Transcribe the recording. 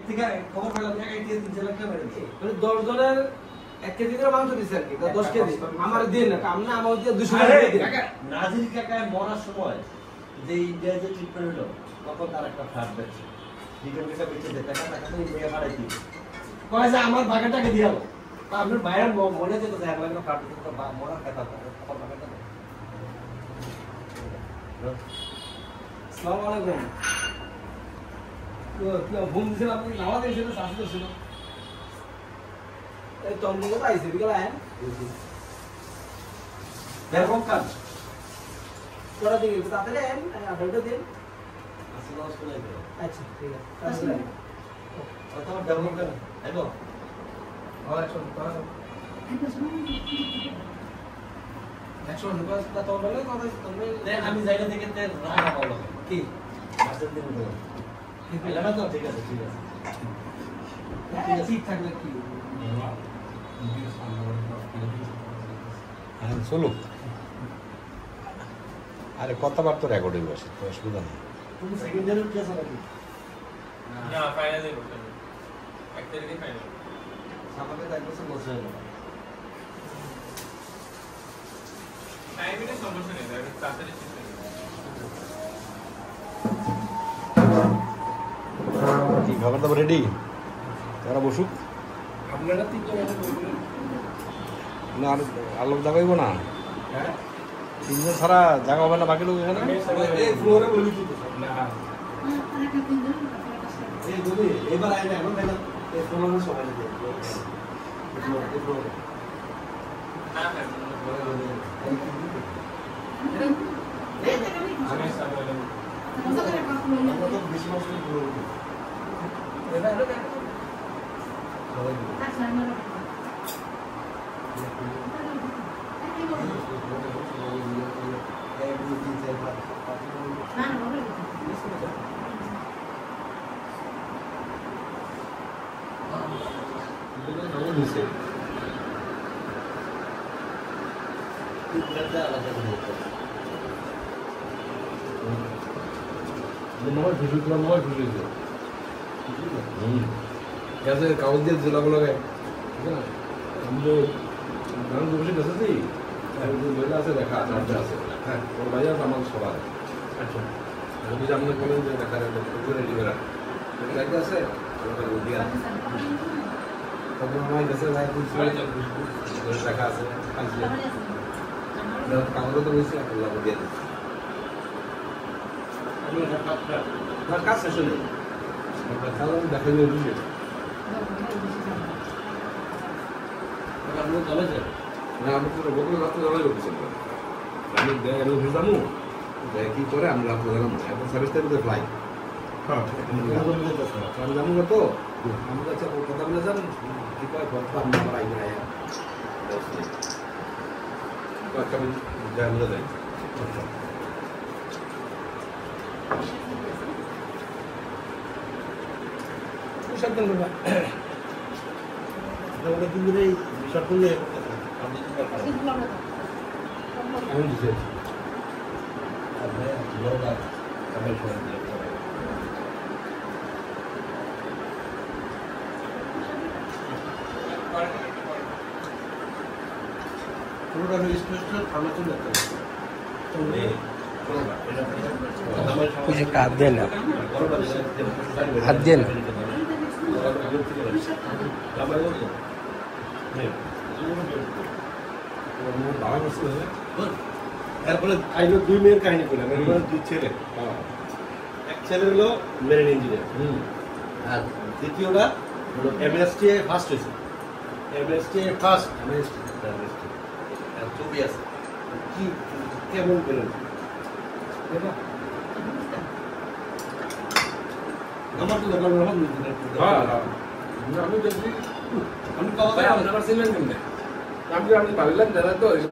ঠিক আছে খবর পেলাম 1 লাখ 3 লাখ টাকা মেরে দিয়েছে মানে 10 জনের 1 কেজি করে মাংস দিছে আর কি 10 কেজি আমার দিন না আপনি আমার দিয়ে 200 টাকা দিন কাকা নাজির কাকা মরার সময় যে ইন্ডিয়া যে ট্রিটমেন্ট হলো তখন তার একটা ফ্ল্যাট বেচে ডিটেল টাকা বেচে দে টাকা তো ইন্ডিয়া পাঠাই দিই কয় যে আমার বাগানটাকে দিও তা আপনার ভাইয়ের মনে যেত যে 1 লাখ টাকা ফ্ল্যাট তো মরার কথা তখন বাগানটা আসসালামু আলাইকুম তো ফোন দিছিল আপনি নামাজ দিয়েছিল শাস্তি ছিল এই তমদিকে পাইছে বিকেল আয় এরকম কাজ কটা দিকে তাড়াতাড়ি আয় আড়াইটা দিন আসলে আসলে আচ্ছা ঠিক আছে আসলে কত ডেভেলপ করেন হ্যালো আচ্ছা একশো রুপায় তো বলে কথা তুমি আমি জায়গা থেকে তে রাখা পাবো কি মাসের দিন বলো এলাকা তো ঠিক আছে ঠিক থাকলে কি চলো আরে কথাবার্তা রেকর্ড হয়ে বসে তো অসুবিধা নেই তুমি সেকেন্ড ইয়ারে উঠে আসো নাকি না ফাইনালে বসে 1 তারিখে ফাইনাল আমাকে 1 বছর বসে হলো টাইমিংয়ের সমস্যা নেই তাড়াতাড়ি শেষ হয়ে যাবে কি খাবার দাবার রেডি তারা বসুক আপনারা তিনজন না আর আলোক জাগাইব না হ্যাঁ তিনজন ছাড়া জায়গা হবে না বাকি লোক এখানে এই ফ্লোরে বলি তো না এই বলি এবার আইনা এখন দেখলাম এই ফোনের সময় দিয়ে না আমি সামনে আমরা তো বেশি মাস করে কাগজ দিয়ে জেলাগুলো আমি তো গান বসে গেছি মহিলা আছে দেখা আছে আছে হ্যাঁ ওর ভাই আছে আমার সবার আচ্ছা যদি আপনি বলেন যে দেখা রেডি করা আছে তখন আমার কাছে দেখা আছে কাগজ তো বলছি আপনার দিয়ে দিচ্ছি না কাজ শেষ হলো দেখা নিয়ে বুঝি আপনি চলে যান না আমি তো বকুল রাস্তা যাওয়াই করছি আমি অফিস জানো কি করে আমরা রাস্তা জানাবো এখন সার্ভিস টাইমে ফ্লাই আমি জানো কত আমার কাছে কথা বলে যান কি কয় কথা আমি আমার আইন আমি যাই বলে যাই সাবধান করবা ওটা কিন্তু এই শর্ট করলে আমি দিচ্ছি পুরোটা রেজিস্ট্রেশন আমরা চলে যেতে कुछ का हाथ देना हाथ देना এরপরে আইলো 2 মেয়ের কাহিনী বললাম এরপরে 2 ছেলে এক ছেলে হলো মেরিন ইঞ্জিনিয়ার আর দ্বিতীয়টা হলো এমএসটি ফার্স্ট হয়েছে এমএসটি ফার্স্ট এমএসটি আর ছবি আছে কি কেমন পেলেন আমার তো দোকান রহমান আমি দেখছি আমি পাওয়া যায় আপনারা ছিলেন কেমনে আমি পারলাম যারা তো